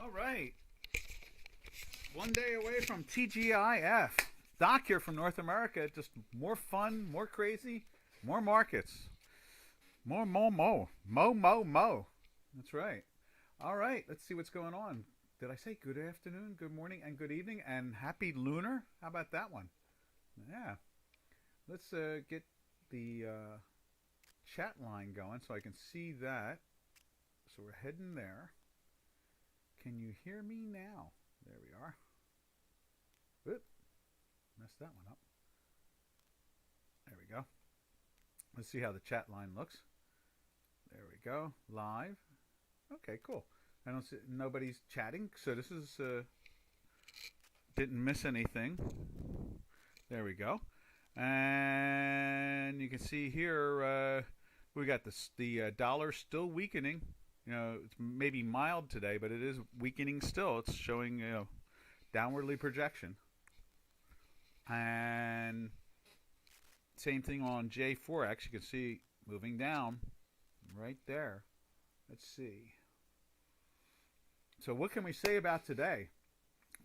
All right. One day away from TGIF. Doc here from North America. Just more fun, more crazy, more markets. More mo. Mo. That's right. All right. Let's see what's going on. Did I say good afternoon, good morning, and good evening, and happy lunar? How about that one? Yeah. Let's get the chat line going so I can see that. So we're heading there. Can you hear me now? There we are. Oop. Messed that one up. There we go. Let's see how the chat line looks. There we go. Live. Okay, cool. I don't see nobody's chatting, so this is didn't miss anything. There we go. And you can see here we got the dollar still weakening. You know, it's maybe mild today, but it is weakening still. It's showing, you know, downwardly projection. And same thing on J4X. You can see moving down right there. Let's see. So what can we say about today?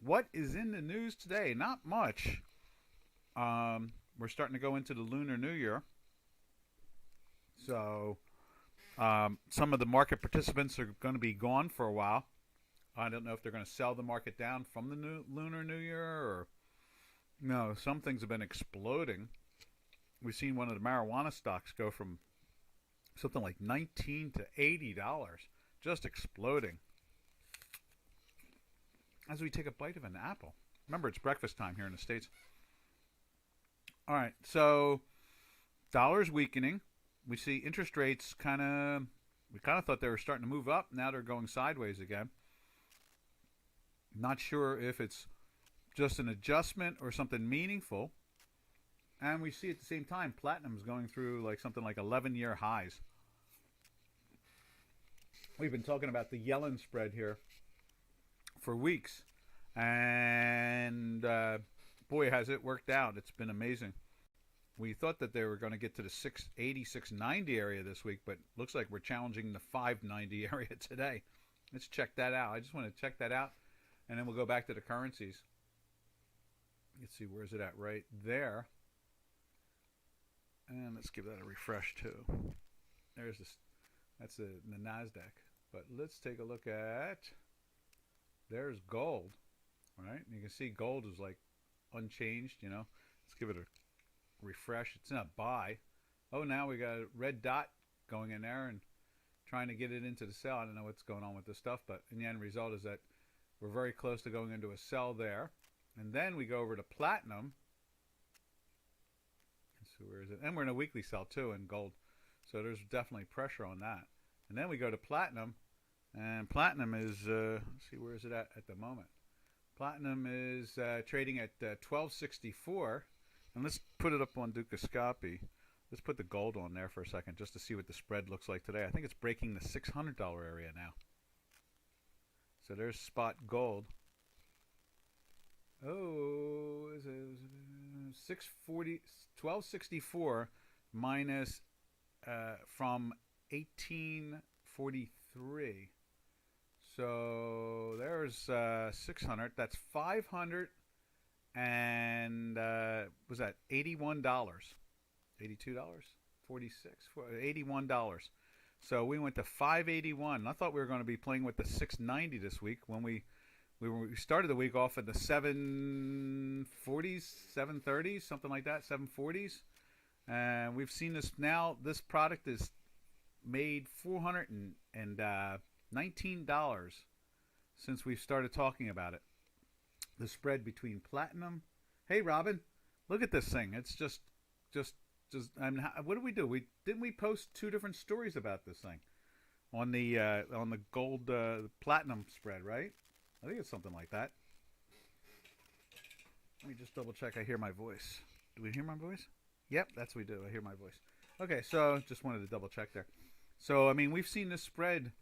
What is in the news today? Not much. We're starting to go into the Lunar New Year. So some of the market participants are going to be gone for a while. I don't know if they're going to sell the market down from the Lunar New Year or... No, some things have been exploding. We've seen one of the marijuana stocks go from something like $19 to $80. Just exploding. As we take a bite of an apple. Remember, it's breakfast time here in the States. All right, so dollar's weakening. We see interest rates we kind of thought they were starting to move up. Now they're going sideways again. Not sure if it's just an adjustment or something meaningful. And we see at the same time, platinum's going through like something like 11-year highs. We've been talking about the Yellen spread here for weeks. And boy, has it worked out. It's been amazing. We thought that they were going to get to the 680, 690 area this week, but looks like we're challenging the 590 area today. Let's check that out. I just want to check that out, and then we'll go back to the currencies. Let's see, where's it at? Right there. And let's give that a refresh too. There's this. That's the NASDAQ. But let's take a look at. There's gold. All right, and you can see gold is like unchanged. You know, let's give it a refresh. It's in a buy. Oh, now we got a red dot going in there and trying to get it into the sell. I don't know what's going on with this stuff, but in the end result is that we're very close to going into a sell there. And then we go over to platinum. Let's see, where is it? And we're in a weekly sell too in gold. So there's definitely pressure on that. And then we go to platinum. And platinum is, let's see, where is it at the moment? Platinum is trading at 1264. And let's put it up on Dukascopy. Let's put the gold on there for a second just to see what the spread looks like today. I think it's breaking the $600 area now. So there's spot gold. Oh, is it 640, 1264 minus from 1843. So there's 600. That's 500 and was that $81? $82? 46? $81. So we went to 581. I thought we were going to be playing with the 690 this week when we started the week off at the 740s, 730s, something like that, 740s. And we've seen this now. This product is made $419 since we've started talking about it. The spread between platinum. Hey, Robin, look at this thing. It's just. I mean, what did we do? Didn't we post two different stories about this thing on the gold platinum spread, right? I think it's something like that. Let me just double check. I hear my voice. Do we hear my voice? Yep, that's what we do. I hear my voice. Okay, so just wanted to double check there. So, I mean, we've seen this spread.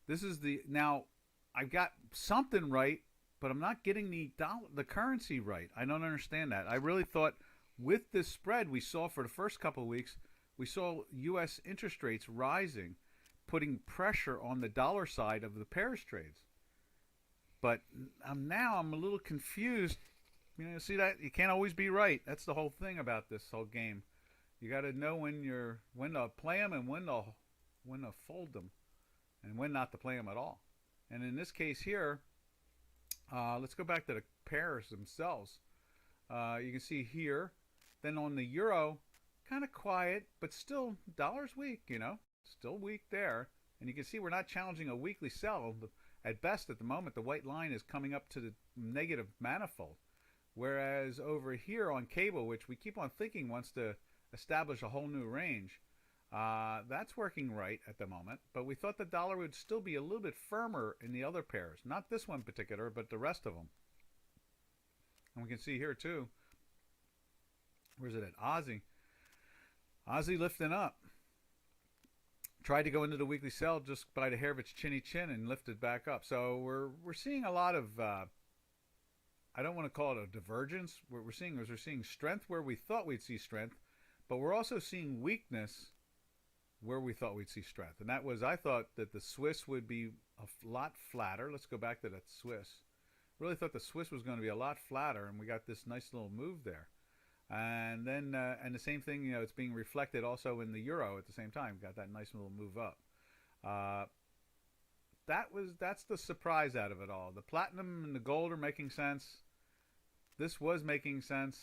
This is now, I've got something right, but I'm not getting the currency right. I don't understand that. I really thought with this spread we saw for the first couple of weeks, we saw U.S. interest rates rising, putting pressure on the dollar side of the pairs trades. But now I'm a little confused. You know, see that you can't always be right. That's the whole thing about this whole game. You got to know when to play them and when to fold them, and when not to play them at all. And in this case here, let's go back to the pairs themselves. You can see here, then on the euro, kind of quiet, but still dollar's weak. You know, still weak there. And you can see we're not challenging a weekly sell. At best, at the moment, the white line is coming up to the negative manifold. Whereas over here on cable, which we keep on thinking wants to establish a whole new range, that's working right at the moment. But we thought the dollar would still be a little bit firmer in the other pairs. Not this one in particular, but the rest of them. And we can see here too. Where's it at? Aussie. Aussie lifting up. Tried to go into the weekly sell just by the hair of its chinny chin and lifted back up. So we're seeing a lot of I don't want to call it a divergence. What we're seeing is we're seeing strength where we thought we'd see strength, but we're also seeing weakness where we thought we'd see strength. And that was, I thought that the Swiss would be a lot flatter. Let's go back to that Swiss. Really thought the Swiss was going to be a lot flatter, and we got this nice little move there. And then, and the same thing, you know, it's being reflected also in the euro at the same time. Got that nice little move up. That's the surprise out of it all. The platinum and the gold are making sense. This was making sense.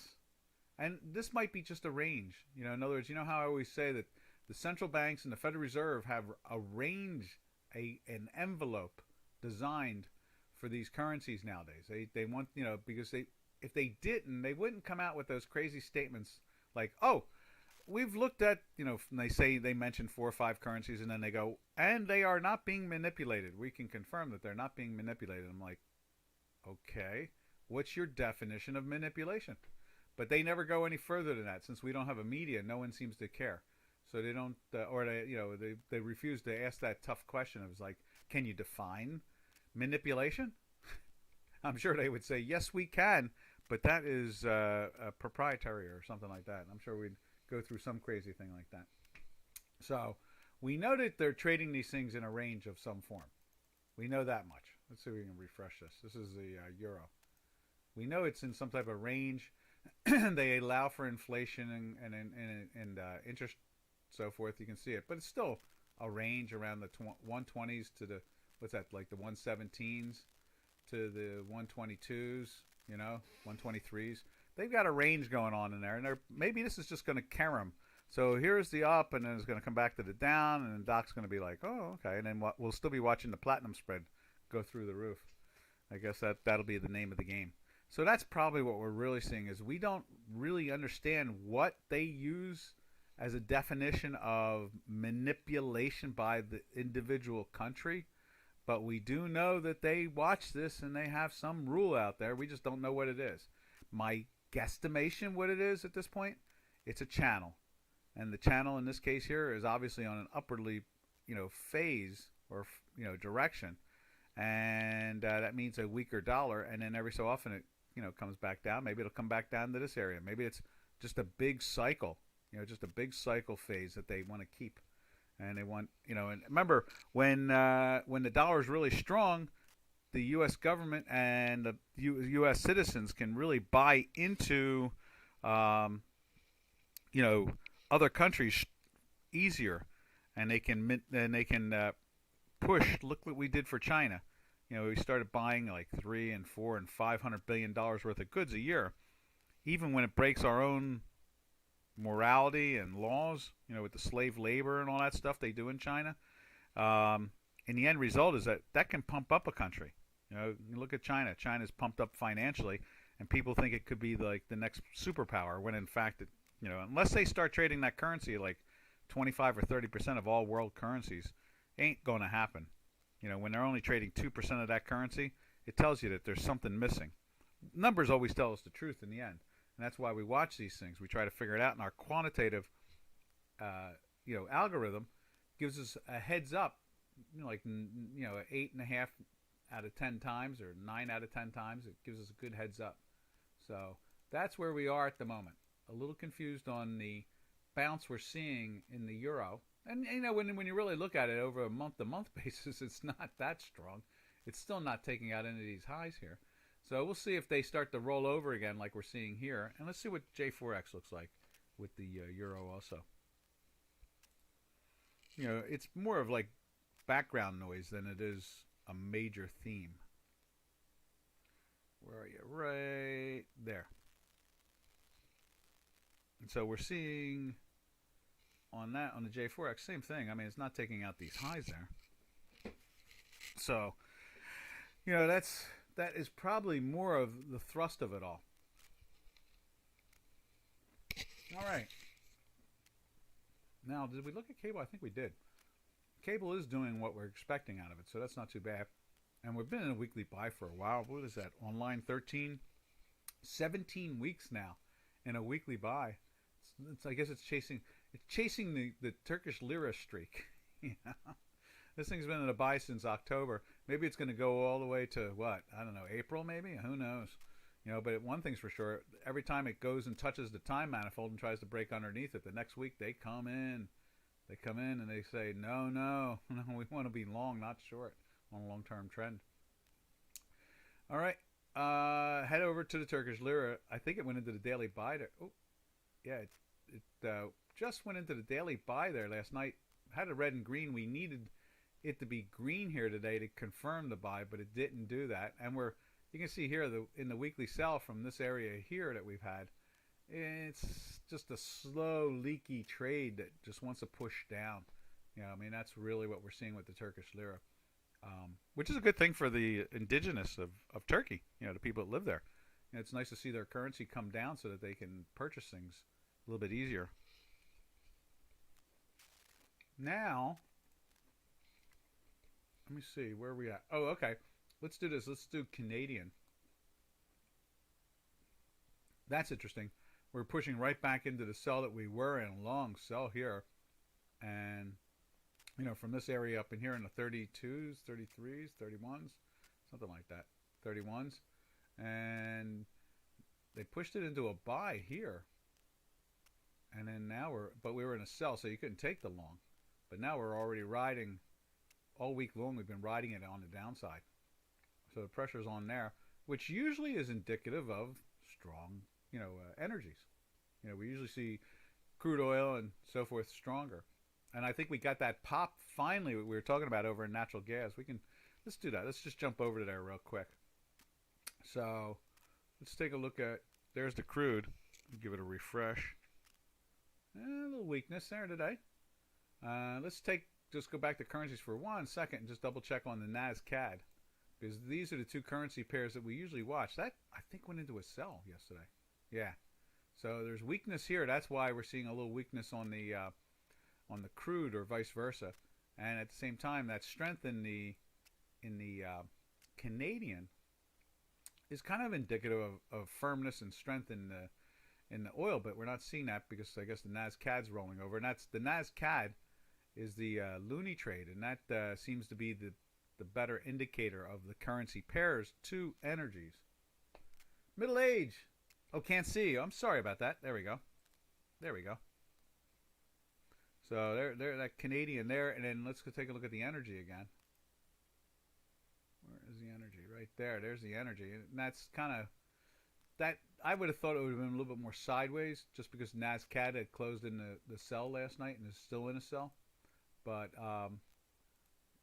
And this might be just a range. You know, in other words, you know how I always say that the central banks and the Federal Reserve have a range, an envelope designed for these currencies nowadays. They want, you know, because if they didn't, they wouldn't come out with those crazy statements like, oh, we've looked at, you know, they mention 4 or 5 currencies, and then they go, and they are not being manipulated. We can confirm that they're not being manipulated. I'm like, okay, what's your definition of manipulation? But they never go any further than that. Since we don't have a media, no one seems to care. So they don't, or they, you know, they refuse to ask that tough question. It was like, can you define manipulation? I'm sure they would say, yes, we can, but that is proprietary or something like that. I'm sure we'd go through some crazy thing like that. So we know that they're trading these things in a range of some form. We know that much. Let's see if we can refresh this. This is the euro. We know it's in some type of range. They allow for inflation and interest, so forth. You can see it, but it's still a range around the 120s to the, what's that, like the 117s to the 122s, you know, 123s. They've got a range going on in there, and maybe this is just going to carry them. So here's the up, and then it's going to come back to the down, and then Doc's going to be like, oh, okay, and then we'll still be watching the platinum spread go through the roof. I guess that'll be the name of the game. So that's probably what we're really seeing, is we don't really understand what they use as a definition of manipulation by the individual country, but we do know that they watch this and they have some rule out there. We just don't know what it is. My guesstimation what it is at this point, it's a channel. And the channel in this case here is obviously on an upwardly, you know, phase or, you know, direction. And that means a weaker dollar, and then every so often it, you know, comes back down. Maybe it'll come back down to this area. Maybe it's just a big cycle, you know, just a big cycle phase that they want to keep. And they want, you know, and remember when the dollar is really strong, the U.S. government and the U.S. citizens can really buy into, you know, other countries easier, and they can push. Look what we did for China. You know, we started buying like $3 and $4 and $500 billion worth of goods a year, even when it breaks our own morality and laws. You know, with the slave labor and all that stuff they do in China. And the end result is that can pump up a country. You know, you look at China. China's pumped up financially, and people think it could be like the next superpower, when in fact, you know, unless they start trading that currency like 25 or 30% of all world currencies, ain't going to happen. You know, when they're only trading 2% of that currency, it tells you that there's something missing. Numbers always tell us the truth in the end, and that's why we watch these things. We try to figure it out, and our quantitative, you know, algorithm gives us a heads up. You know, like, you know, 8.5 out of 10 times or 9 out of 10 times, it gives us a good heads up. So that's where we are at the moment. A little confused on the bounce we're seeing in the euro. And, you know, when you really look at it over a month-to-month basis, it's not that strong. it's still not taking out any of these highs here. So we'll see if they start to roll over again like we're seeing here. And let's see what J4X looks like with the euro also. You know, it's more of like background noise than it is a major theme. Where are you? Right there. And so we're seeing on that, on the J4X, same thing. I mean, it's not taking out these highs there. So, you know, that is probably more of the thrust of it all. All right. Now, did we look at cable? I think we did. Cable is doing what we're expecting out of it, so that's not too bad. And we've been in a weekly buy for a while. What is that? Online 17 weeks now in a weekly buy. I guess it's chasing the Turkish lira streak. This thing's been in a buy since October. Maybe it's going to go all the way to what? I don't know, April maybe? Who knows? You know, but one thing's for sure, every time it goes and touches the time manifold and tries to break underneath it, the next week they come in. They come in and they say, no, we want to be long, not short on a long-term trend. All right. Head over to the Turkish lira. I think it went into the daily buy there. Oh, yeah, it just went into the daily buy there last night. Had a red and green. We needed it to be green here today to confirm the buy, but it didn't do that. And you can see here in the weekly sell from this area here that we've had, it's just a slow, leaky trade that just wants to push down. You know, I mean, that's really what we're seeing with the Turkish lira, which is a good thing for the indigenous of Turkey, you know, the people that live there. You know, it's nice to see their currency come down so that they can purchase things a little bit easier. Now, let me see, where are we at? Oh, okay. Let's do this. Let's do Canadian. That's interesting. We're pushing right back into the sell that we were in, long sell here. And, you know, from this area up in here in the 32s, 33s, 31s, something like that, 31s. And they pushed it into a buy here. And then now we were in a sell, so you couldn't take the long. But now we're already riding, all week long we've been riding it on the downside. So the pressure's on there, which usually is indicative of strong, you know, energies. You know, we usually see crude oil and so forth stronger. And I think we got that pop finally we were talking about over in natural gas. Let's do that. Let's just jump over to there real quick. So let's take a look at, there's the crude. Give it a refresh. A little weakness there today. Let's just go back to currencies for 1 second and just double check on the NASDAQ. Because these are the two currency pairs that we usually watch. That, I think, went into a sell yesterday. Yeah. So there's weakness here. That's why we're seeing a little weakness on the crude or vice versa. And at the same time, that strength in the Canadian is kind of indicative of firmness and strength in the oil. But we're not seeing that because I guess the NASDAQ's rolling over. And that's the NASDAQ is the loonie trade. And that seems to be the better indicator of the currency pairs to energies. Middle age. Oh, can't see. I'm sorry about that. There we go. There we go. So there, that Canadian there, and then let's go take a look at the energy again. Where is the energy? Right there. There's the energy, and that's kind of that. I would have thought it would have been a little bit more sideways, just because NASDAQ had closed in the sell last night and is still in a sell. But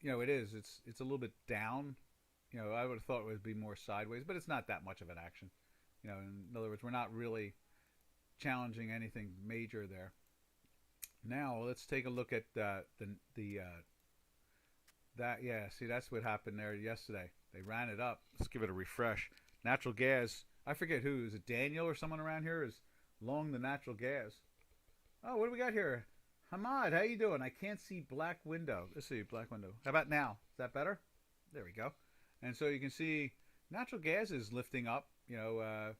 you know, it's a little bit down. You know, I would have thought it would be more sideways, but it's not that much of an action. You know, in other words, we're not really challenging anything major there. Now let's take a look at that. Yeah, see, that's what happened there yesterday. They ran it up. Let's give it a refresh. Natural gas. I forget who is it. Daniel or someone around here is long the natural gas. Oh, what do we got here? Hamad, how you doing? I can't see black window. Let's see, black window. How about now? Is that better? There we go. And so you can see natural gas is lifting up. You know,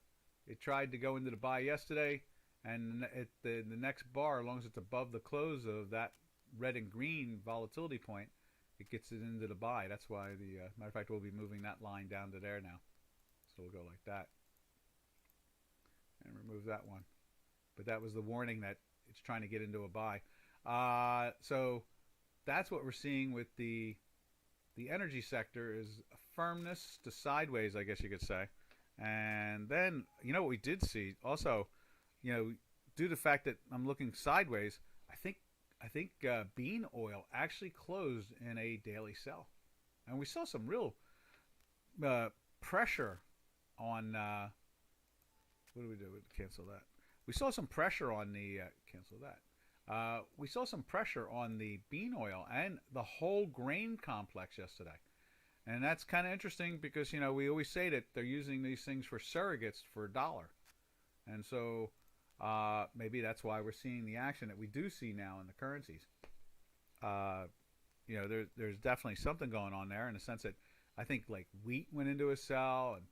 it tried to go into the buy yesterday, and at the next bar, as long as it's above the close of that red and green volatility point, it gets it into the buy. That's why matter of fact, we'll be moving that line down to there now. So we'll go like that and remove that one. But that was the warning that it's trying to get into a buy. So that's what we're seeing with the energy sector is a firmness to sideways, I guess you could say. And then, you know what we did see also, you know, due to the fact that I'm looking sideways, I think bean oil actually closed in a daily sell, and we saw some real pressure on. What do we do? Cancel that. We saw some pressure on the cancel that. We saw some pressure on the bean oil and the whole grain complex yesterday. And that's kind of interesting because, you know, we always say that they're using these things for surrogates for a dollar. And so maybe that's why we're seeing the action that we do see now in the currencies. You know, there's definitely something going on there in the sense that I think like wheat went into a sell. And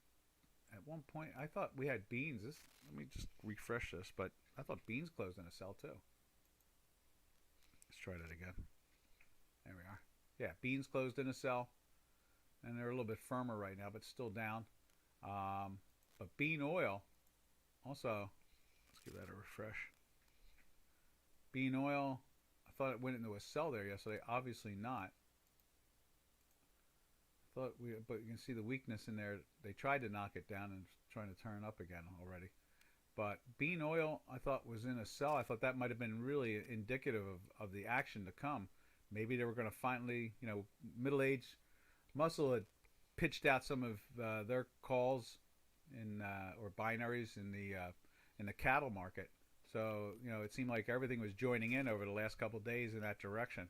at one point, I thought we had beans. Let me just refresh this, but I thought beans closed in a sell too. Let's try that again. There we are. Yeah, beans closed in a sell. And they're a little bit firmer right now, but still down. But bean oil, also, let's give that a refresh. Bean oil, I thought it went into a sell there yesterday. Obviously not. But you can see the weakness in there. They tried to knock it down and trying to turn up again already. But bean oil, I thought was in a sell. I thought that might have been really indicative of the action to come. Maybe they were going to finally, you know, middle-aged Muscle had pitched out some of their calls in or binaries in the cattle market. So, you know, it seemed like everything was joining in over the last couple of days in that direction.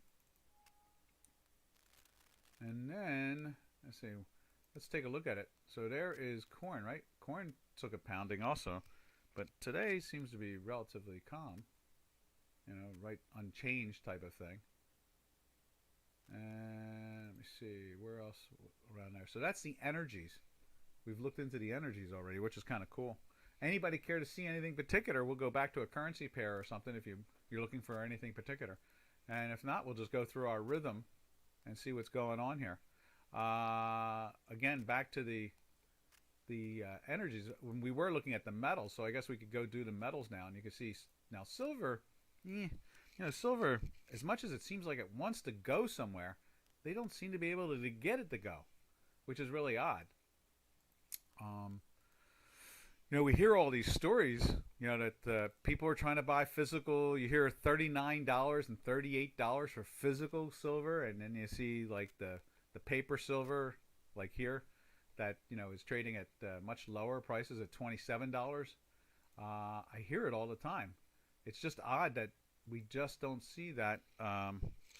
And then, let's take a look at it. So there is corn, right? Corn took a pounding also, but today seems to be relatively calm. You know, right, unchanged type of thing. And let me see, where else around there? So that's the energies. We've looked into the energies already, which is kind of cool. Anybody care to see anything particular? We'll go back to a currency pair or something if you're looking for anything particular. And if not, we'll just go through our rhythm and see what's going on here. Again, back to the energies. When we were looking at the metals, so I guess we could go do the metals now. And you can see now silver, you know, silver, as much as it seems like it wants to go somewhere, they don't seem to be able to get it to go, which is really odd. You know, we hear all these stories, you know, that people are trying to buy physical. You hear $39 and $38 for physical silver, and then you see like the paper silver, like here, that, you know, is trading at much lower prices at $27. I hear it all the time. It's just odd that we just don't see that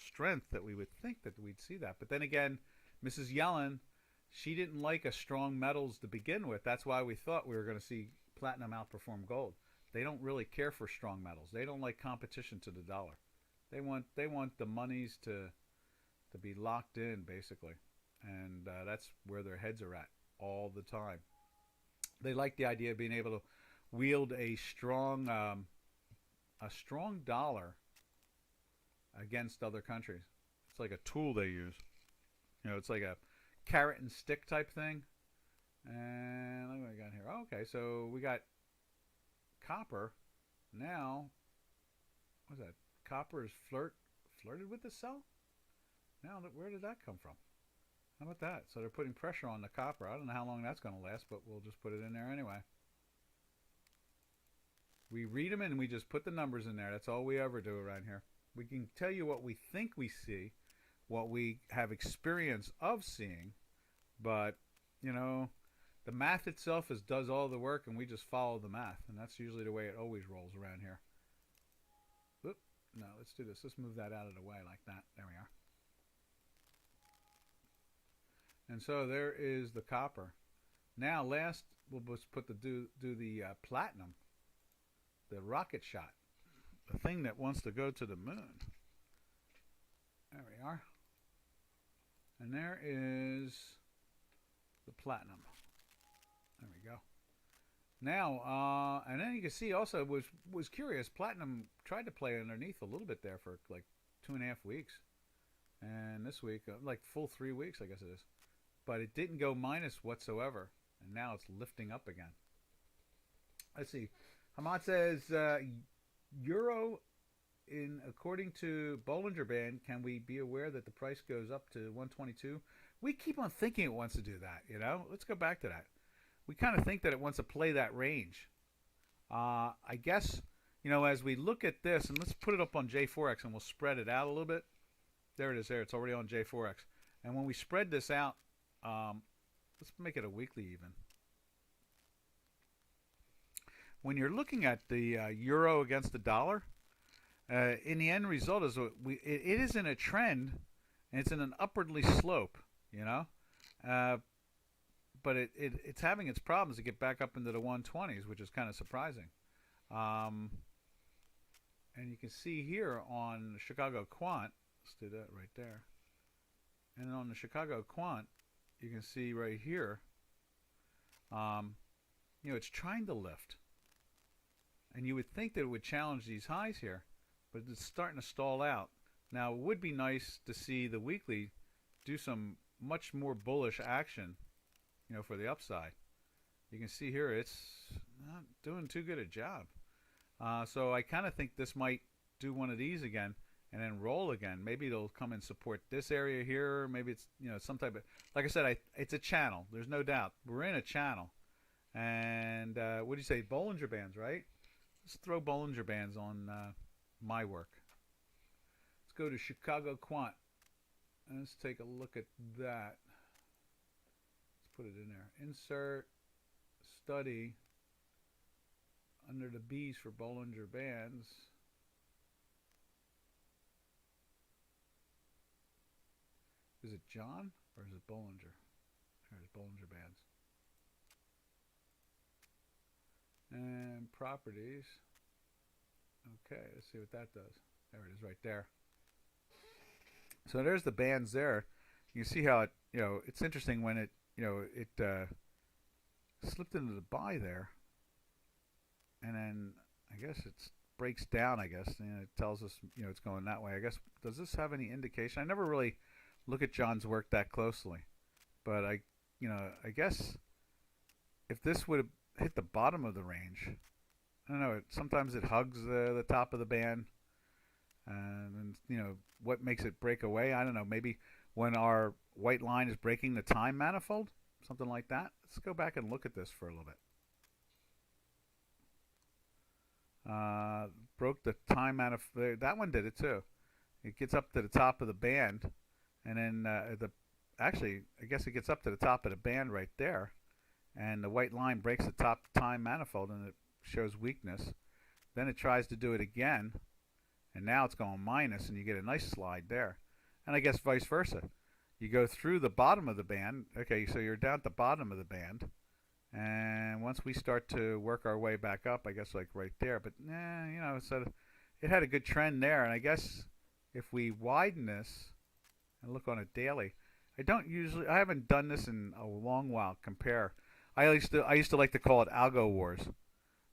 strength that we would think that we'd see that. But then again, Mrs. Yellen, she didn't like a strong metals to begin with. That's why we thought we were going to see platinum outperform gold. They don't really care for strong metals. They don't like competition to the dollar. They want the monies to be locked in, basically. And that's where their heads are at all the time. They like the idea of being able to wield a strong dollar against other countries. It's like a tool they use. You know, it's like a carrot and stick type thing. And look what we got here. Okay, so we got copper. Now, what's that? Copper is flirted with the sell? Now, where did that come from? How about that? So they're putting pressure on the copper. I don't know how long that's going to last, but we'll just put it in there anyway. We read them and we just put the numbers in there. That's all we ever do around here. We can tell you what we think we see, what we have experience of seeing, but, you know, the math itself does all the work, and we just follow the math, and that's usually the way it always rolls around here. Oop, no, let's do this. Let's move that out of the way like that. There we are. And so there is the copper. Now, last, we'll just put do the platinum. The rocket shot, the thing that wants to go to the moon. There we are. And there is the platinum. There we go. Now, and then you can see also was curious. Platinum tried to play underneath a little bit there for like 2.5 weeks, and this week like full 3 weeks, I guess it is. But it didn't go minus whatsoever, and now it's lifting up again. Let's see. Hamad says, Euro, according to Bollinger Band, can we be aware that the price goes up to 122? We keep on thinking it wants to do that, you know? Let's go back to that. We kind of think that it wants to play that range. I guess, you know, as we look at this, and let's put it up on J4X and we'll spread it out a little bit. There it is there. It's already on J4X. And when we spread this out, let's make it a weekly even. When you're looking at the euro against the dollar, in the end result is it is in a trend, and it's in an upwardly slope, you know. But it's having its problems to get back up into the 120s, which is kind of surprising. And you can see here on the Chicago Quant, let's do that right there. And on the Chicago Quant, you can see right here, you know, it's trying to lift. And you would think that it would challenge these highs here, but it's starting to stall out. Now, it would be nice to see the weekly do some much more bullish action, you know, for the upside. You can see here it's not doing too good a job. So I kind of think this might do one of these again and then roll again. Maybe it'll come and support this area here. Maybe it's, you know, some type of, like I said, it's a channel. There's no doubt. We're in a channel. And what do you say? Bollinger Bands, right? Let's throw Bollinger Bands on my work. Let's go to Chicago Quant. And let's take a look at that. Let's put it in there. Insert, study, under the B's for Bollinger Bands. Is it John or is it Bollinger? There's Bollinger Bands. And properties. Okay, let's see what that does. There it is right there. So there's the bands there. You can see how it, you know, it's interesting when it, you know, it slipped into the buy there. And then I guess it breaks down, I guess, and it tells us, you know, it's going that way. I guess, does this have any indication? I never really look at John's work that closely. But I, you know, I guess if this would have hit the bottom of the range, I don't know, sometimes it hugs the top of the band. And, you know, what makes it break away? I don't know, maybe when our white line is breaking the time manifold, something like that. Let's go back and look at this for a little bit. Broke the time manifold. That one did it too. It gets up to the top of the band, and then actually, I guess it gets up to the top of the band right there, and the white line breaks the top time manifold, and it shows weakness. Then it tries to do it again, and now it's going minus, and you get a nice slide there. And I guess vice versa. You go through the bottom of the band. Okay, so you're down at the bottom of the band. And once we start to work our way back up, I guess like right there. But, you know, so it had a good trend there. And I guess if we widen this and look on a daily, I haven't done this in a long while, compare. I used to like to call it algo wars,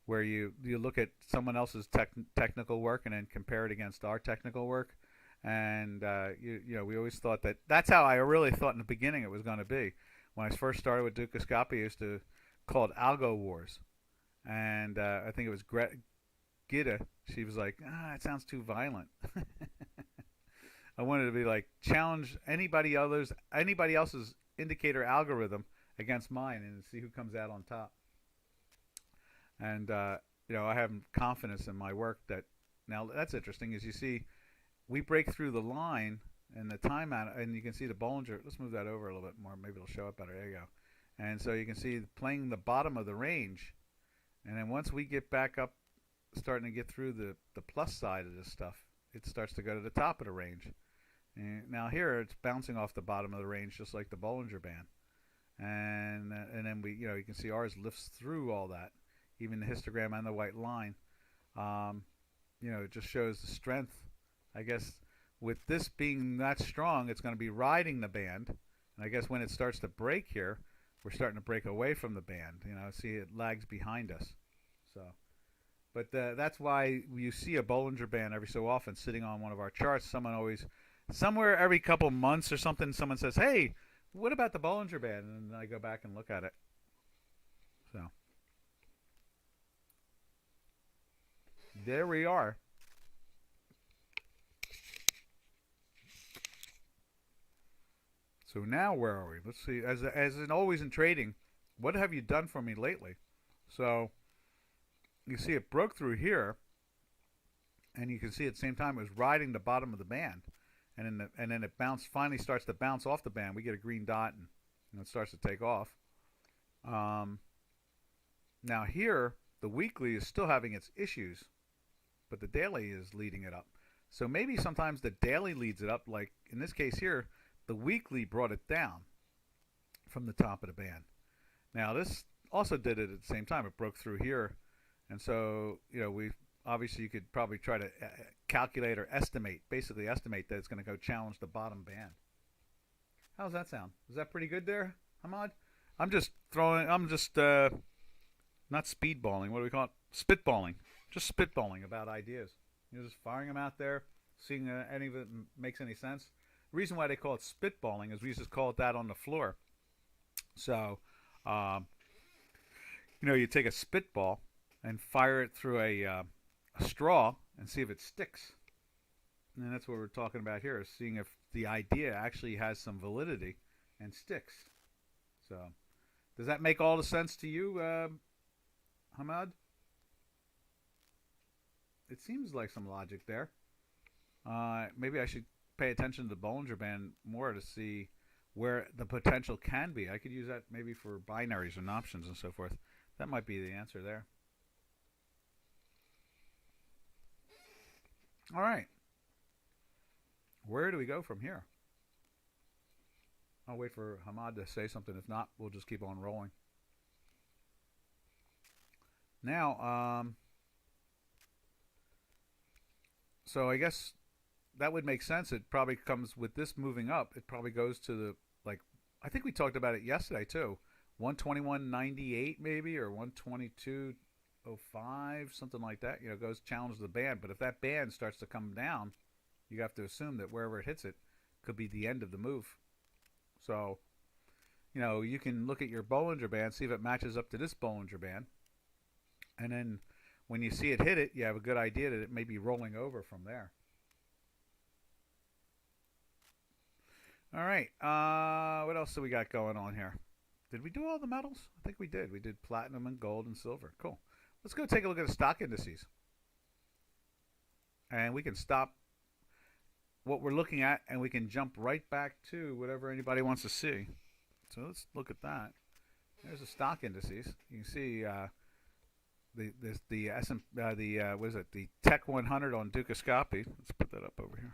where you look at someone else's technical work and then compare it against our technical work. And, you know, we always thought that's how I really thought in the beginning it was going to be. When I first started with Dukascopy, I used to call it algo wars. And I think it was Gita. She was like, it sounds too violent. I wanted to be like, challenge anybody else's indicator algorithm against mine and see who comes out on top. And, you know, I have confidence in my work that, now that's interesting, as you see, we break through the line and the time out, and you can see the Bollinger. Let's move that over a little bit more. Maybe it'll show up better. There you go. And so you can see playing the bottom of the range. And then once we get back up, starting to get through the plus side of this stuff, it starts to go to the top of the range. And now here it's bouncing off the bottom of the range just like the Bollinger Band. And then we, you know, you can see ours lifts through all that, even the histogram and the white line. You know, it just shows the strength. I guess with this being that strong, it's going to be riding the band. And I guess when it starts to break here, we're starting to break away from the band. You know, see it lags behind us. So, but that's why you see a Bollinger Band every so often sitting on one of our charts. Someone always, somewhere every couple months or something, someone says, "Hey, what about the Bollinger Band?" And then I go back and look at it. So there we are. So now where are we? Let's see. As in always in trading, what have you done for me lately? So you see it broke through here, and you can see at the same time it was riding the bottom of the band, and then it finally starts to bounce off the band. We get a green dot, and it starts to take off. Now here, the weekly is still having its issues, but the daily is leading it up. So maybe sometimes the daily leads it up, like in this case here, the weekly brought it down from the top of the band. Now this also did it at the same time. It broke through here, and so we obviously you could probably try to calculate or basically estimate that it's going to go challenge the bottom band. How's that sound? Is that pretty good there, Hamad? I'm just not speedballing. What do we call it? Spitballing. Just spitballing about ideas. You're just firing them out there, seeing any of it makes any sense. The reason why they call it spitballing is we used to call it that on the floor. So, you take a spitball and fire it through a straw and see if it sticks. And that's what we're talking about here, is seeing if the idea actually has some validity and sticks. So, does that make all the sense to you, Hamad? It seems like some logic there. Maybe I should pay attention to the Bollinger Band more to see where the potential can be. I could use that maybe for binaries and options and so forth. That might be the answer there. All right. Where do we go from here? I'll wait for Hamad to say something. If not, we'll just keep on rolling. Now, so I guess that would make sense. It probably comes with this moving up. It probably goes to the, I think we talked about it yesterday too. 121.98 maybe, or 122.05, something like that. Goes challenge the band. But if that band starts to come down, you have to assume that wherever it hits it could be the end of the move. So, you can look at your Bollinger Band, see if it matches up to this Bollinger Band. And then when you see it hit it, you have a good idea that it may be rolling over from there. All right. What else do we got going on here? Did we do all the metals? I think we did. We did platinum and gold and silver. Cool. Let's go take a look at the stock indices. And we can stop what we're looking at, and we can jump right back to whatever anybody wants to see. So let's look at that. There's the stock indices. You can see the Tech 100 on Dukascopy. Let's put that up over here.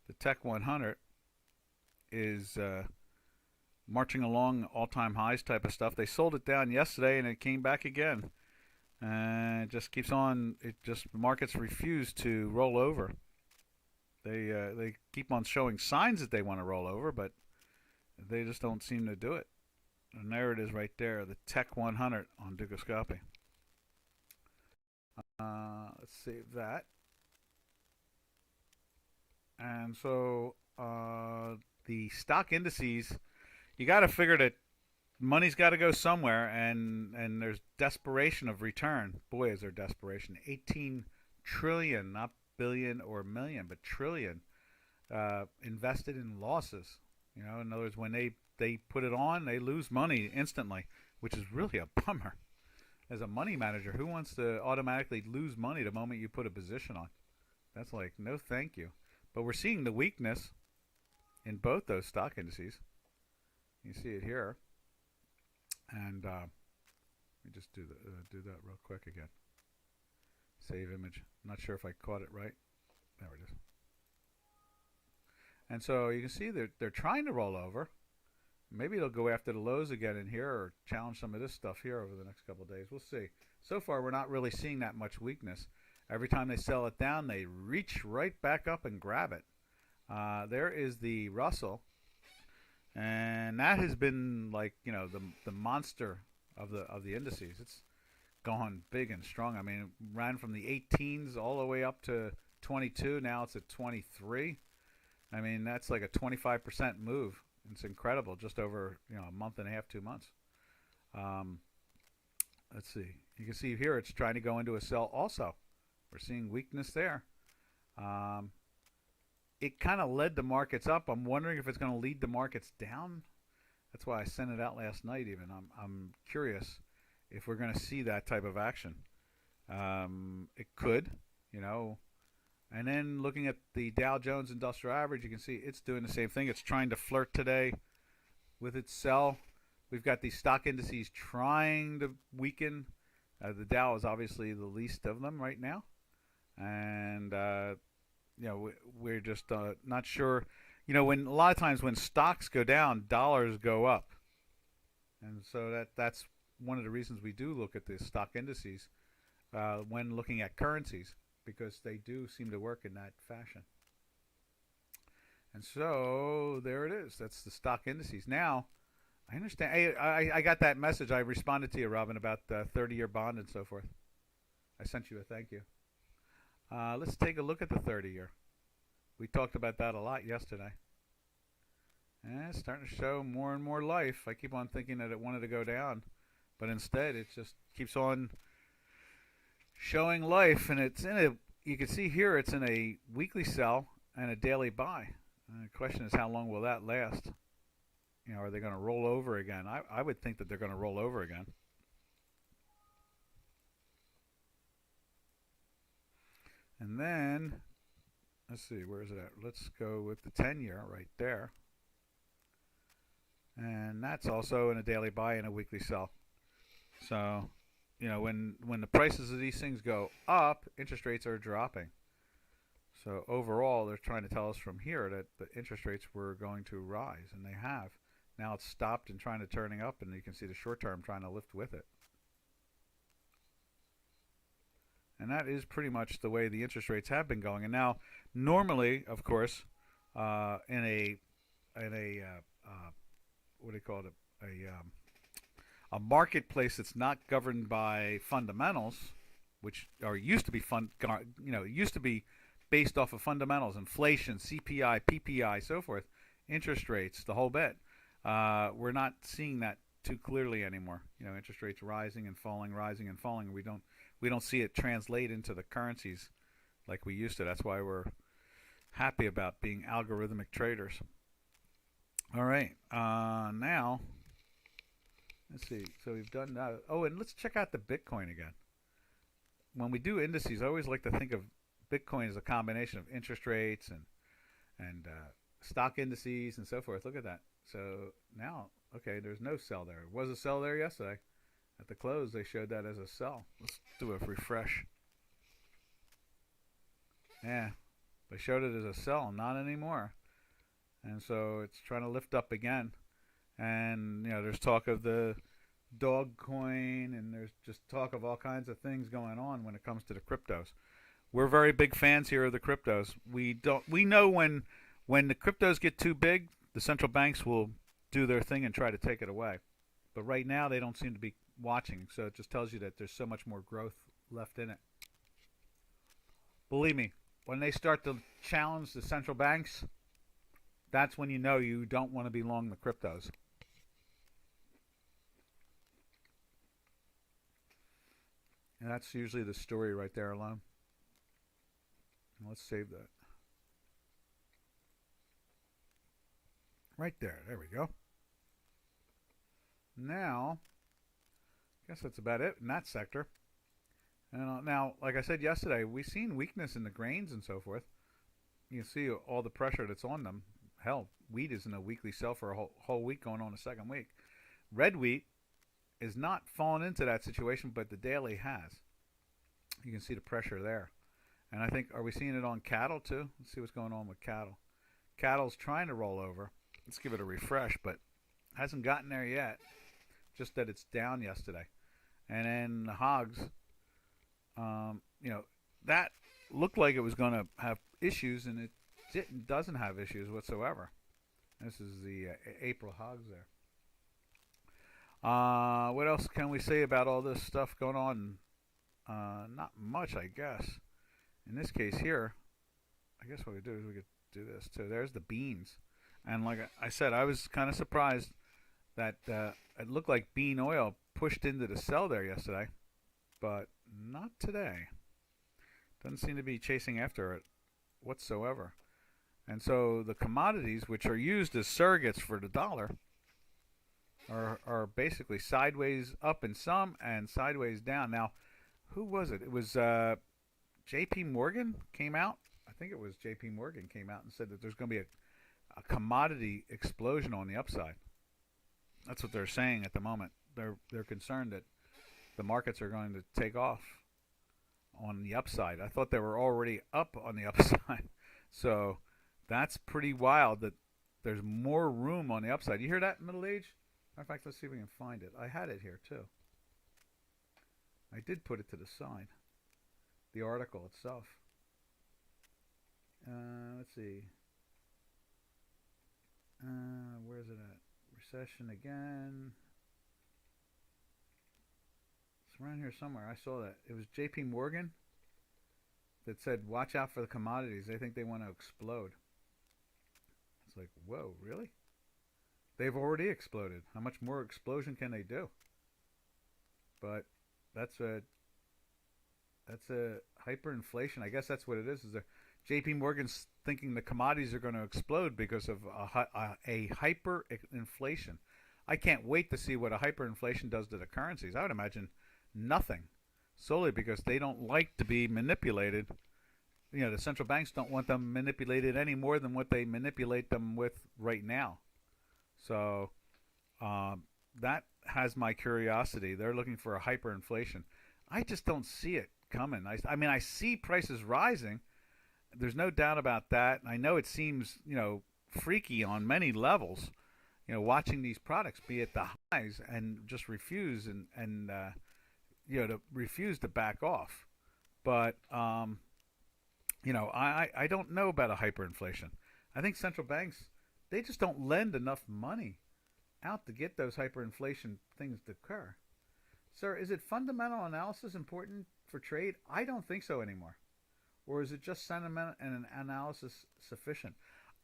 The Tech 100 is marching along all-time highs type of stuff. They sold it down yesterday, and it came back again. It just keeps on. Markets refuse to roll over. They keep on showing signs that they want to roll over, but they just don't seem to do it. And there it is right there, the Tech 100 on Dukascopy. Let's save that. And so the stock indices, you got to figure that money's got to go somewhere, and there's desperation of return. Boy, is there desperation. 18 trillion, not billion or million, but trillion invested in losses. In other words, when they put it on, they lose money instantly, which is really a bummer. As a money manager, who wants to automatically lose money the moment you put a position on? That's like, no thank you. But we're seeing the weakness in both those stock indices. You see it here. And let me just do that real quick again. Save image. I'm not sure if I caught it right. There it is. And so you can see they're trying to roll over. Maybe they'll go after the lows again in here, or challenge some of this stuff here over the next couple of days. We'll see. So far, we're not really seeing that much weakness. Every time they sell it down, they reach right back up and grab it. There is the Russell, and that has been like the monster of the indices. It's gone big and strong. I mean, it ran from the 18s all the way up to 22. Now it's at 23. I mean, that's like a 25% move. It's incredible, just over a month and a half, 2 months. Let's see. You can see here it's trying to go into a sell also. We're seeing weakness there. it kind of led the markets up. I'm wondering if it's going to lead the markets down. That's why I sent it out last night. Even I'm curious if we're going to see that type of action. It could, you know. And then looking at the Dow Jones Industrial Average, you can see it's doing the same thing. It's trying to flirt today with its sell. We've got these stock indices trying to weaken. The Dow is obviously the least of them right now, and you know, we're just not sure. You know, when a lot of times when stocks go down, dollars go up, and so that's one of the reasons we do look at the stock indices when looking at currencies, because they do seem to work in that fashion. And so there it is. That's the stock indices. Now, I understand. I got that message. I responded to you, Robin, about the 30-year bond and so forth. I sent you a thank you. Let's take a look at the 30-year. We talked about that a lot yesterday. And it's starting to show more and more life. I keep on thinking that it wanted to go down, but instead it just keeps on showing life. And it's in a, you can see here, it's in a weekly sell and a daily buy. And the question is, how long will that last? You know, are they going to roll over again? I would think that they're going to roll over again. And then, let's see, where is it at? Let's go with the 10-year right there. And that's also in a daily buy and a weekly sell. So, you know, when the prices of these things go up, interest rates are dropping. So overall, they're trying to tell us from here that the interest rates were going to rise, and they have. Now it's stopped and trying to turning up, and you can see the short term trying to lift with it. And that is pretty much the way the interest rates have been going. And now, normally, of course, in a what do you call it? A marketplace that's not governed by fundamentals, which are used to be used to be based off of fundamentals, inflation, CPI, PPI, so forth, interest rates, the whole bit. We're not seeing that too clearly anymore. You know, interest rates rising and falling, rising and falling. We don't see it translate into the currencies like we used to. That's why we're happy about being algorithmic traders. All right, now let's see. So we've done that. Oh, and let's check out the Bitcoin again. When we do indices, I always like to think of Bitcoin as a combination of interest rates and stock indices and so forth. Look at that. So now, okay, there's no sell there. It was a sell there yesterday. At the close, they showed that as a sell. Let's do a refresh. Yeah, they showed it as a sell, not anymore. And so it's trying to lift up again. And, you know, there's talk of the dog coin, and there's just talk of all kinds of things going on when it comes to the cryptos. We're very big fans here of the cryptos. We know when the cryptos get too big, the central banks will do their thing and try to take it away. But right now they don't seem to be watching, so it just tells you that there's so much more growth left in it. Believe me, when they start to challenge the central banks, that's when you know you don't want to be long the cryptos. And that's usually the story right there alone. Let's save that. Right there. There we go. Now, I guess that's about it in that sector. And now, like I said yesterday, we've seen weakness in the grains and so forth. You can see all the pressure that's on them. Hell, wheat is in a weekly sell for a whole week, going on a second week. Red wheat is not falling into that situation, but the daily has. You can see the pressure there. And I think, are we seeing it on cattle too? Let's see what's going on with cattle. Cattle's trying to roll over. Let's give it a refresh, but hasn't gotten there yet. Just that it's down yesterday. And then the hogs, you know, that looked like it was going to have issues, and it doesn't have issues whatsoever. This is the April hogs there. What else can we say about all this stuff going on? Not much, I guess. In this case here, I guess what we do is we could do this too. There's the beans. And like I said, I was kind of surprised that it looked like bean oil pushed into the sell there yesterday, but not today. Doesn't seem to be chasing after it whatsoever. And so the commodities, which are used as surrogates for the dollar, are basically sideways up in some and sideways down. Now, who was it? It was J.P. Morgan came out. I think it was J.P. Morgan came out and said that there's going to be a commodity explosion on the upside. That's what they're saying at the moment. They're concerned that the markets are going to take off on the upside. I thought they were already up on the upside. So that's pretty wild that there's more room on the upside. You hear that, Middle Age? In fact, let's see if we can find it. I had it here too. I did put it to the side. The article itself. Let's see. Where's it at? Recession again. It's around here somewhere. I saw that. It was J.P. Morgan that said, watch out for the commodities. They think they want to explode. It's like, whoa, really? They've already exploded. How much more explosion can they do? But that's a hyperinflation. I guess that's what it is. Is J.P. Morgan's thinking the commodities are going to explode because of a hyperinflation. I can't wait to see what a hyperinflation does to the currencies. I would imagine nothing, solely because they don't like to be manipulated. You know, the central banks don't want them manipulated any more than what they manipulate them with right now. So that has my curiosity. They're looking for a hyperinflation. I just don't see it coming. I mean, I see prices rising. There's no doubt about that. I know it seems, freaky on many levels, watching these products be at the highs and just refuse and to refuse to back off. But, I don't know about a hyperinflation. I think central banks, they just don't lend enough money out to get those hyperinflation things to occur. Sir, is it fundamental analysis important for trade? I don't think so anymore. Or is it just sentiment and an analysis sufficient?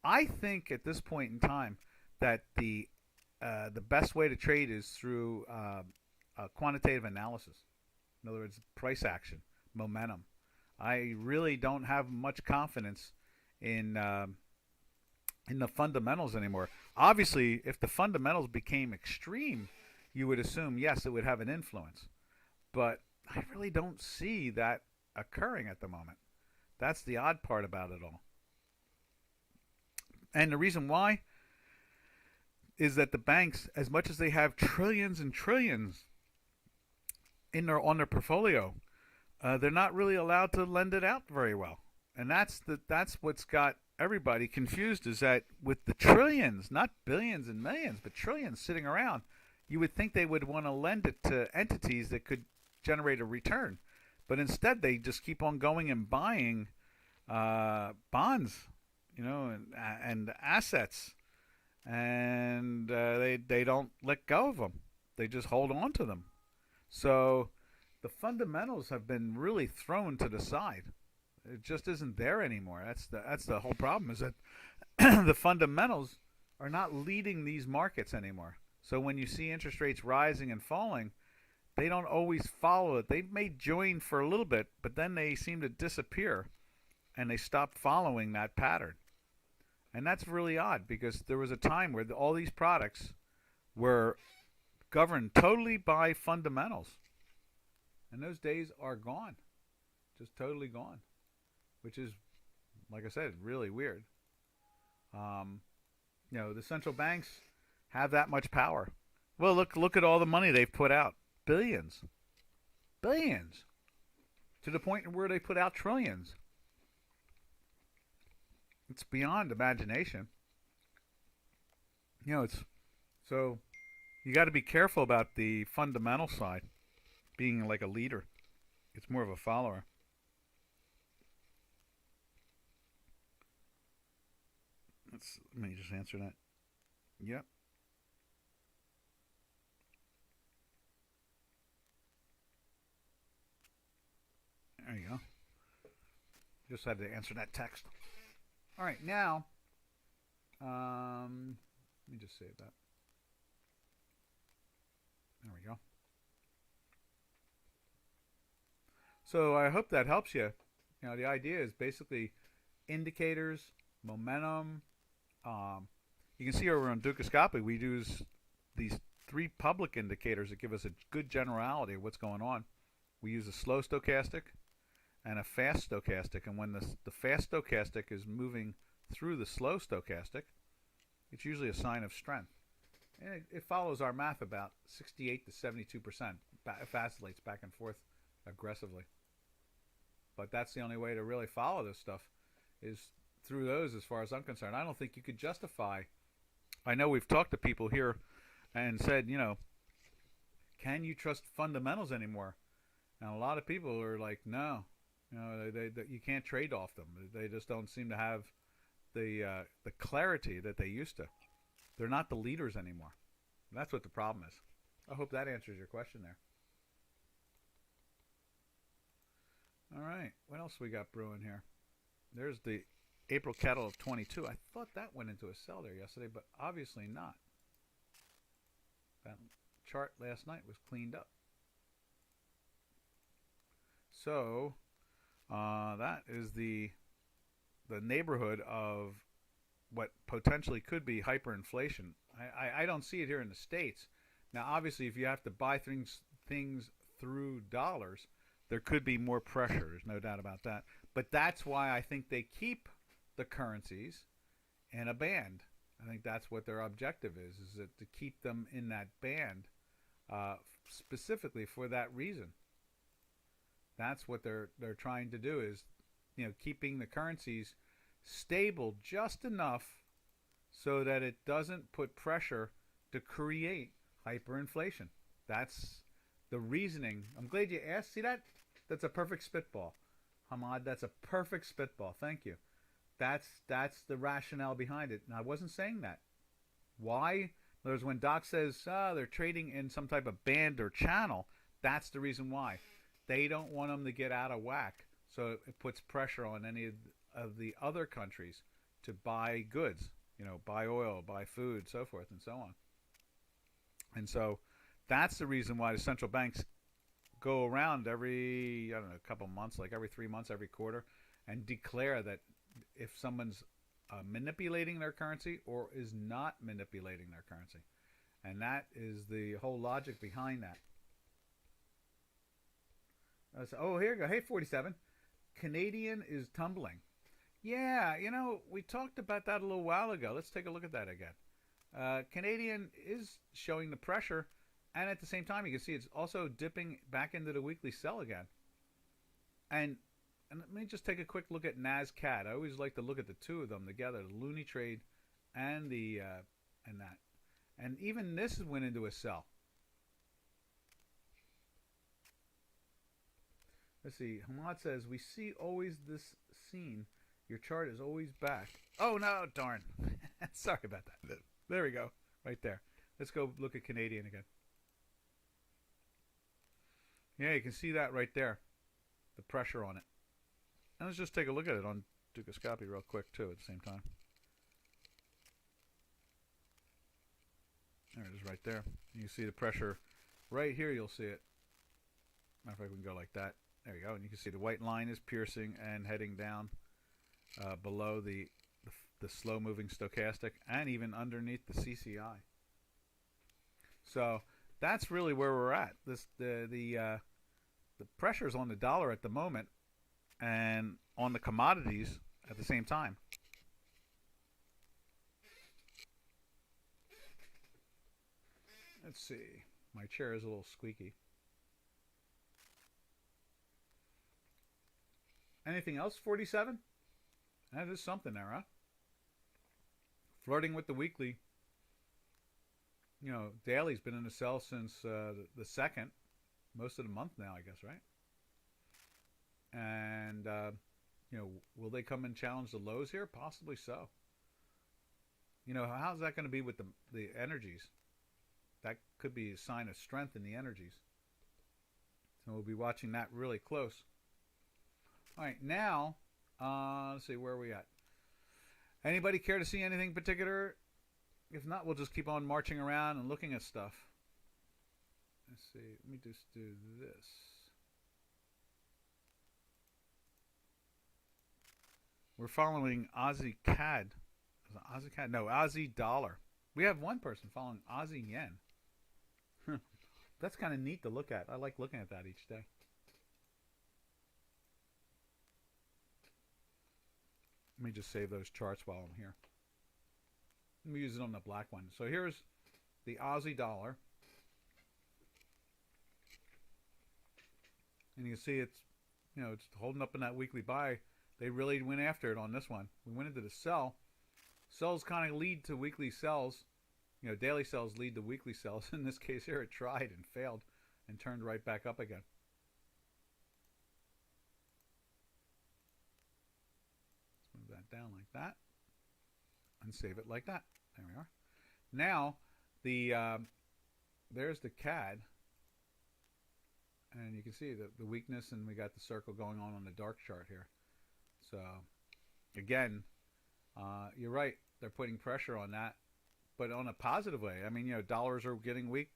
I think at this point in time that the best way to trade is through quantitative analysis. In other words, price action, momentum. I really don't have much confidence in the fundamentals anymore. Obviously, if the fundamentals became extreme, you would assume, yes, it would have an influence. But I really don't see that occurring at the moment. That's the odd part about it all. And the reason why is that the banks, as much as they have trillions and trillions on their portfolio, they're not really allowed to lend it out very well. And that's what's got everybody confused, is that with the trillions, not billions and millions, but trillions sitting around, you would think they would want to lend it to entities that could generate a return. But instead, they just keep on going and buying bonds, and assets, and they don't let go of them. They just hold on to them. So the fundamentals have been really thrown to the side. It just isn't there anymore. That's the whole problem, is that the fundamentals are not leading these markets anymore. So when you see interest rates rising and falling, they don't always follow it. They may join for a little bit, but then they seem to disappear, and they stop following that pattern. And that's really odd, because there was a time where all these products were governed totally by fundamentals. And those days are gone. Just totally gone. Which is, like I said, really weird. The central banks have that much power. Well, look at all the money they've put out. Billions. To the point where they put out trillions. It's beyond imagination. So you got to be careful about the fundamental side, being like a leader. It's more of a follower. Let me just answer that. Yep. There you go. Just had to answer that text. All right, now, let me just save that. There we go. So I hope that helps you. The idea is basically indicators, momentum. You can see over on Dukascopy, we use these 3 public indicators that give us a good generality of what's going on. We use a slow stochastic and a fast stochastic, and when the fast stochastic is moving through the slow stochastic, it's usually a sign of strength. And it follows our math about 68 to 72%. It vacillates back and forth aggressively. But that's the only way to really follow this stuff, is through those, as far as I'm concerned. I don't think you could justify. I know we've talked to people here and said, can you trust fundamentals anymore? And a lot of people are like, no, you can't trade off them. They just don't seem to have the clarity that they used to. They're not the leaders anymore. That's what the problem is. I hope that answers your question there. All right, what else we got brewing here? There's the April cattle of 22. I thought that went into a sell there yesterday, but obviously not. That chart last night was cleaned up. So that is the neighborhood of what potentially could be hyperinflation. I don't see it here in the States. Now, obviously, if you have to buy things through dollars, there could be more pressure. There's no doubt about that. But that's why I think they keep the currencies in a band. I think that's what their objective is that to keep them in that band specifically for that reason. That's what they're trying to do, is keeping the currencies stable just enough so that it doesn't put pressure to create hyperinflation. That's the reasoning. I'm glad you asked. See that? That's a perfect spitball. Hamad, that's a perfect spitball. Thank you. That's the rationale behind it. And I wasn't saying that. Why? In other words, when Doc says they're trading in some type of band or channel, that's the reason why. They don't want them to get out of whack. So it puts pressure on any of the other countries to buy goods, buy oil, buy food, so forth and so on. And so that's the reason why the central banks go around every, a couple months, like every 3 months, every quarter, and declare that if someone's manipulating their currency or is not manipulating their currency. And that is the whole logic behind that. Oh, here you go. Hey, 47. Canadian is tumbling. Yeah, we talked about that a little while ago. Let's take a look at that again. Canadian is showing the pressure, and at the same time, you can see it's also dipping back into the weekly sell again. And let me just take a quick look at NASDAQ. I always like to look at the two of them together, the Looney Trade and the and that. And even this went into a sell. Let's see. Hamad says, we see always this scene. Your chart is always back. Oh, no, darn. Sorry about that. There we go. Right there. Let's go look at Canadian again. Yeah, you can see that right there. The pressure on it. And let's just take a look at it on Dukascopy real quick, too, at the same time. There it is right there. You see the pressure right here. You'll see it. Matter of fact, we can go like that. There you go. And you can see the white line is piercing and heading down below the slow-moving stochastic and even underneath the CCI. So that's really where we're at. The pressure's on the dollar at the moment and on the commodities at the same time. Let's see. My chair is a little squeaky. Anything else, 47? That is something there, huh? Flirting with the weekly. Daily's been in the sell since the 2nd. Most of the month now, I guess, right? And, will they come and challenge the lows here? Possibly so. How's that going to be with the energies? That could be a sign of strength in the energies. So we'll be watching that really close. All right, now, let's see, where are we at? Anybody care to see anything particular? If not, we'll just keep on marching around and looking at stuff. Let's see, let me just do this. We're following Aussie CAD. Is it Aussie CAD? No, Aussie dollar. We have one person following Aussie yen. That's kind of neat to look at. I like looking at that each day. Let me just save those charts while I'm here. Let me use it on the black one. So here's the Aussie dollar. And you can see it's, it's holding up in that weekly buy. They really went after it on this one. We went into the sell. Sells kind of lead to weekly sells. Daily sells lead to weekly sells. In this case here, it tried and failed and turned right back up again. Let's move that down like that and save it like that. There we are. Now, there's the CAD. And you can see the weakness, and we got the circle going on the dark chart here. So, again, you're right. They're putting pressure on that, but on a positive way. I mean, dollars are getting weak.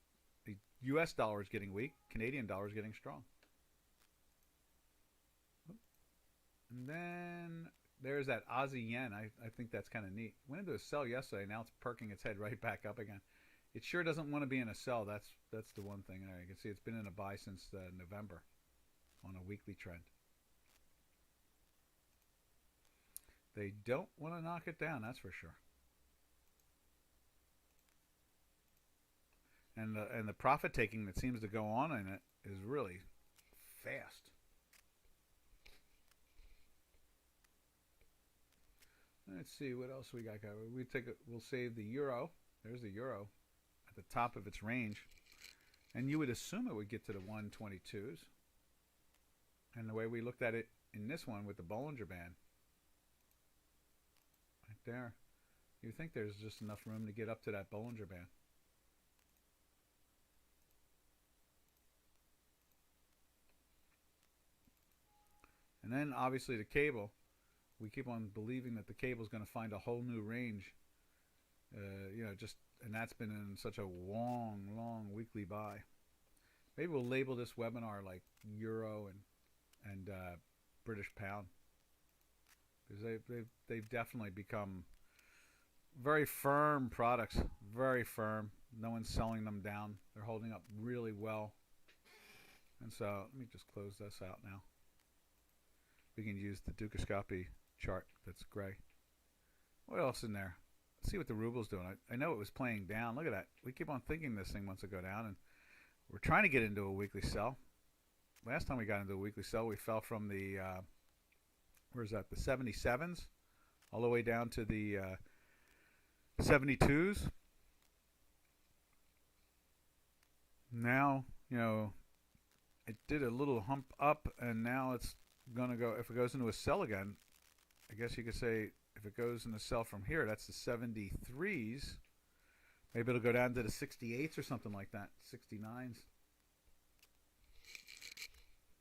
The U.S. dollar is getting weak. Canadian dollar is getting strong. And then there's that Aussie yen. I think that's kind of neat. Went into a sell yesterday. Now it's perking its head right back up again. It sure doesn't want to be in a sell. That's the one thing. You can see it's been in a buy since November on a weekly trend. They don't want to knock it down, that's for sure. And the profit taking that seems to go on in it is really fast. Let's see what else we got covered. We'll save the euro. There's the euro at the top of its range, and you would assume it would get to the 122s. And the way we looked at it in this one with the Bollinger Band, right there, you think there's just enough room to get up to that Bollinger Band. And then obviously the cable, we keep on believing that the cable is going to find a whole new range. And that's been in such a long weekly buy. Maybe we'll label this webinar like Euro and British Pound, because they've definitely become very firm products, very firm. No one's selling them down. They're holding up really well. And so let me just close this out now. We can use the Dukascopy chart that's gray. What else in there? Let's see what the ruble's doing. I know it was playing down. Look at that. We keep on thinking this thing wants to go down, and we're trying to get into a weekly sell. Last time we got into a weekly sell, we fell from the where's that? The 77s all the way down to the 72s. Now, it did a little hump up, and now it's going to go, if it goes into a sell again, I guess you could say if it goes in the sell from here, that's the 73s. Maybe it'll go down to the 68s or something like that, 69s.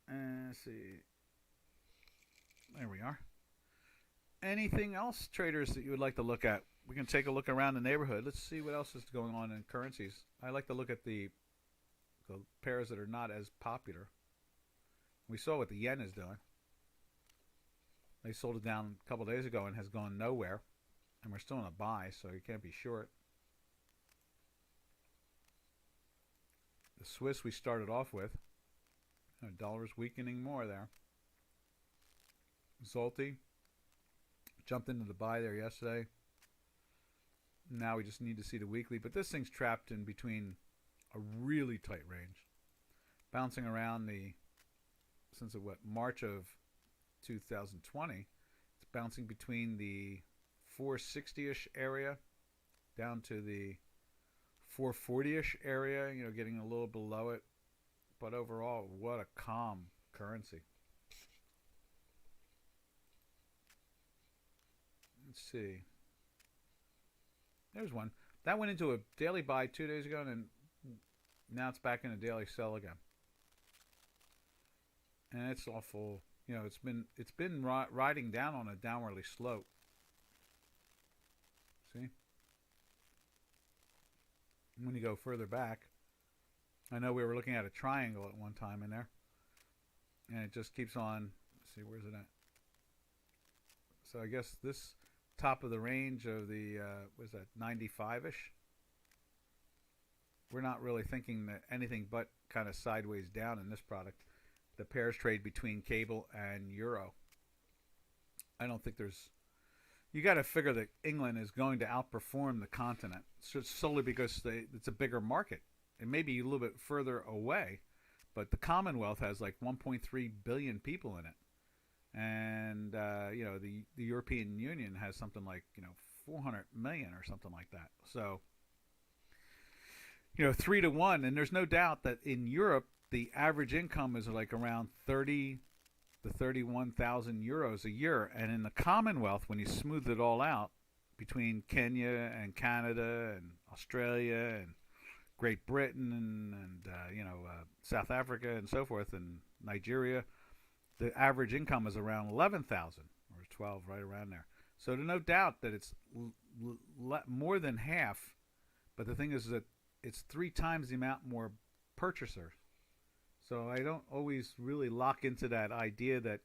And let's see. There we are. Anything else, traders, that you would like to look at? We can take a look around the neighborhood. Let's see what else is going on in currencies. I like to look at the pairs that are not as popular. We saw what the yen is doing. They sold it down a couple days ago and has gone nowhere. And we're still in a buy, so you can't be short. The Swiss we started off with. Dollar's weakening more there. Zloty jumped into the buy there yesterday. Now we just need to see the weekly. But this thing's trapped in between a really tight range. Bouncing around since March of 2020, it's bouncing between the 460-ish area down to the 440-ish area, getting a little below it. But overall, what a calm currency. Let's see. There's one. That went into a daily buy 2 days ago, and now it's back in a daily sell again. And it's awful. It's been riding down on a downwardly slope. See? When you go further back, I know we were looking at a triangle at one time in there, and it just keeps on. Let's see, where's it at? So I guess this top of the range of the was that 95ish. We're not really thinking that anything but kind of sideways down in this product. The pairs trade between cable and euro. I don't think there's. You got to figure that England is going to outperform the continent solely because it's a bigger market. It may be a little bit further away, but the Commonwealth has like 1.3 billion people in it, and the European Union has something like 400 million or something like that. So 3 to 1, and there's no doubt that in Europe the average income is like around 30 to 31,000 euros a year, and in the Commonwealth, when you smooth it all out between Kenya and Canada and Australia and Great Britain and South Africa and so forth and Nigeria, the average income is around 11,000 or 12, right around there. So there's no doubt that it's more than half, but the thing is that it's 3 times the amount more purchasers. So I don't always really lock into that idea that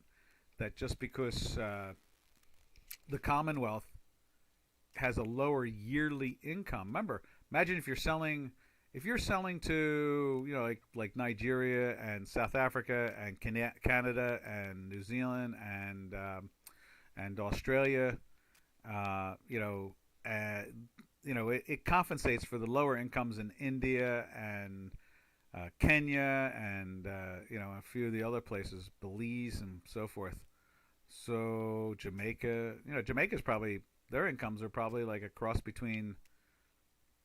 just because the Commonwealth has a lower yearly income. Remember, imagine if you're selling to like Nigeria and South Africa and Canada and New Zealand and Australia, it compensates for the lower incomes in India and Kenya and a few of the other places, Belize and so forth. So Jamaica, Jamaica's probably, their incomes are probably like a cross between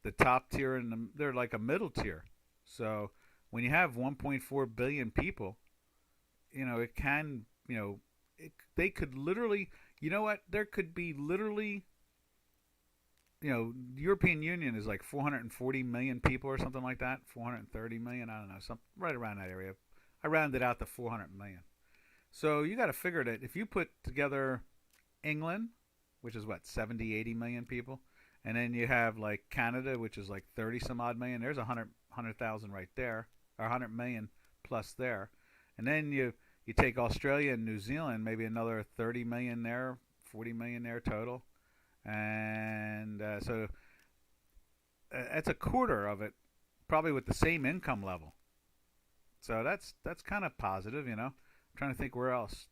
the top tier and they're like a middle tier. So when you have 1.4 billion people, it can, they could literally, there could be literally, the European Union is like 440 million people or something like that, 430 million, I don't know, right around that area. I rounded out to 400 million. So you got to figure that if you put together England, which is what, 70, 80 million people, and then you have like Canada, which is like 30 some odd million, there's 100,000 right there, or 100 million plus there. And then you take Australia and New Zealand, maybe another 30 million there, 40 million there total. And so that's a quarter of it, probably with the same income level. So that's kind of positive, I'm trying to think where else.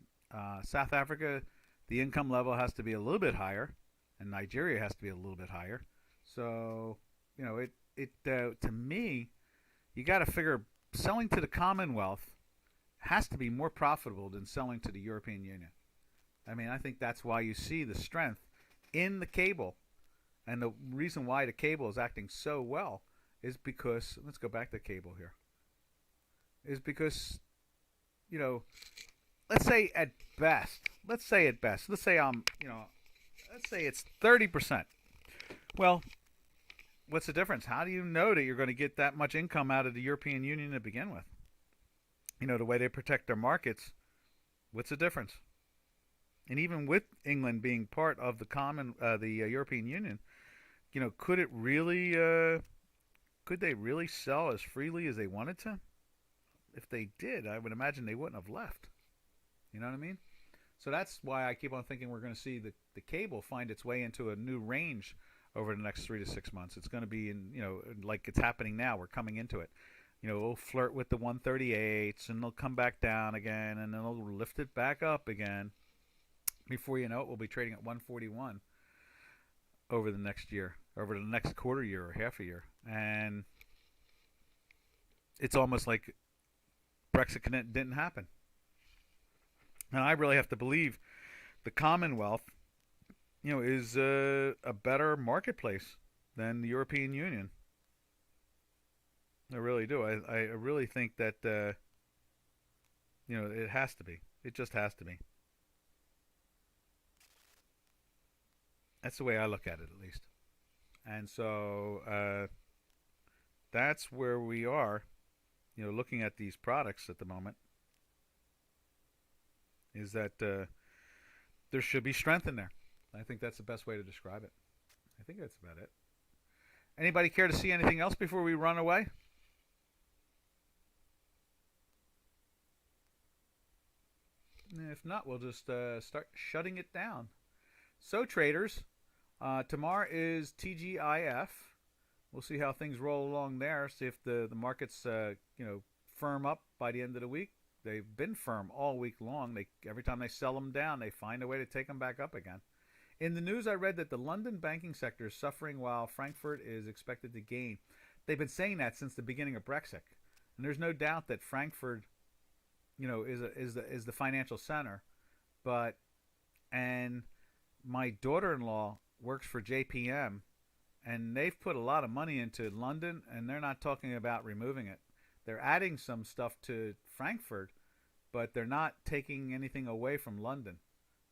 South Africa, the income level has to be a little bit higher, and Nigeria has to be a little bit higher. So to me, you got to figure selling to the Commonwealth has to be more profitable than selling to the European Union. I mean, I think that's why you see the strength in the cable, and the reason why the cable is acting so well is because, let's go back to cable here, is because, let's say let's say it's 30%. Well, what's the difference? How do you know that you're going to get that much income out of the European Union to begin with? The way they protect their markets, what's the difference? And even with England being part of the European Union, could they really sell as freely as they wanted to? If they did, I would imagine they wouldn't have left. You know what I mean? So that's why I keep on thinking we're going to see the cable find its way into a new range over the next 3 to 6 months. It's going to be like it's happening now. We're coming into it. We'll flirt with the 138s, and they'll come back down again, and then they'll lift it back up again. Before you know it, we'll be trading at 141 over the next year, over the next quarter year or half a year. And it's almost like Brexit didn't happen. And I really have to believe the Commonwealth, is a better marketplace than the European Union. I really do. I really think that, it has to be. It just has to be. That's the way I look at it, at least. And so that's where we are, looking at these products at the moment, is that there should be strength in there. I think that's the best way to describe it. I think that's about it. Anybody care to see anything else before we run away? If not, we'll just start shutting it down. So traders, tomorrow is TGIF. We'll see how things roll along there. See if the markets firm up by the end of the week. They've been firm all week long. Every time they sell them down, they find a way to take them back up again. In the news, I read that the London banking sector is suffering while Frankfurt is expected to gain. They've been saying that since the beginning of Brexit, and there's no doubt that Frankfurt, is the financial center. And my daughter-in-law works for JPM, and they've put a lot of money into London, and they're not talking about removing it. They're adding some stuff to Frankfurt, but they're not taking anything away from London.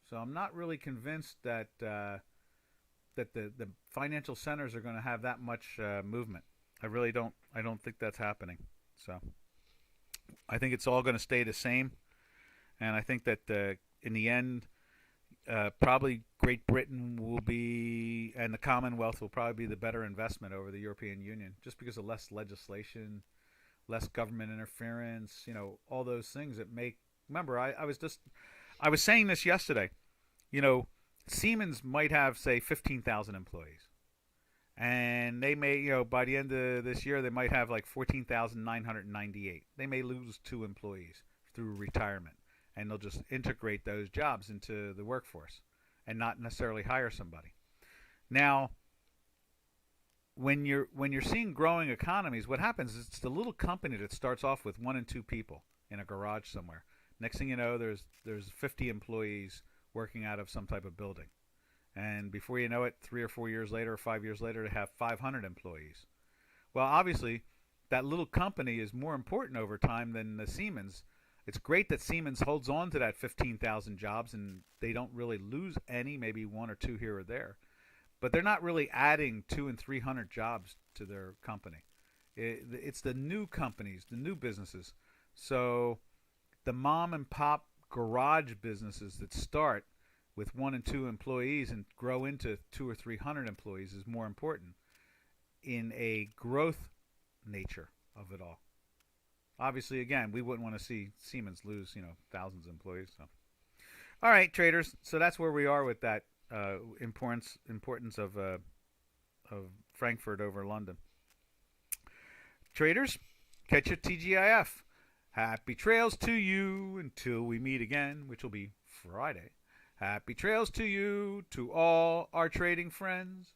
So I'm not really convinced that the financial centers are going to have that much movement. I really don't. I don't think that's happening. So I think it's all going to stay the same, and I think that in the end, probably Great Britain will be, and the Commonwealth will probably be the better investment over the European Union, just because of less legislation, less government interference, all those things that make. Remember, I was saying this yesterday. Siemens might have, say, 15,000 employees, and they may, by the end of this year, they might have like 14,998. They may lose 2 employees through retirement, and they'll just integrate those jobs into the workforce and not necessarily hire somebody. Now, when you're seeing growing economies, what happens is it's the little company that starts off with 1 and 2 people in a garage somewhere. Next thing you know, there's 50 employees working out of some type of building. And before you know it, 3 or 4 years later or 5 years later, they have 500 employees. Well, obviously, that little company is more important over time than the Siemens. It's great that Siemens holds on to that 15,000 jobs and they don't really lose any, maybe 1 or 2 here or there. But they're not really adding 200 and 300 jobs to their company. It's the new companies, the new businesses. So the mom and pop garage businesses that start with 1 and 2 employees and grow into 200 or 300 employees is more important in a growth nature of it all. Obviously, again, we wouldn't want to see Siemens lose, thousands of employees. So, all right, traders. So that's where we are with that importance of Frankfurt over London. Traders, catch your TGIF. Happy trails to you until we meet again, which will be Friday. Happy trails to you, to all our trading friends.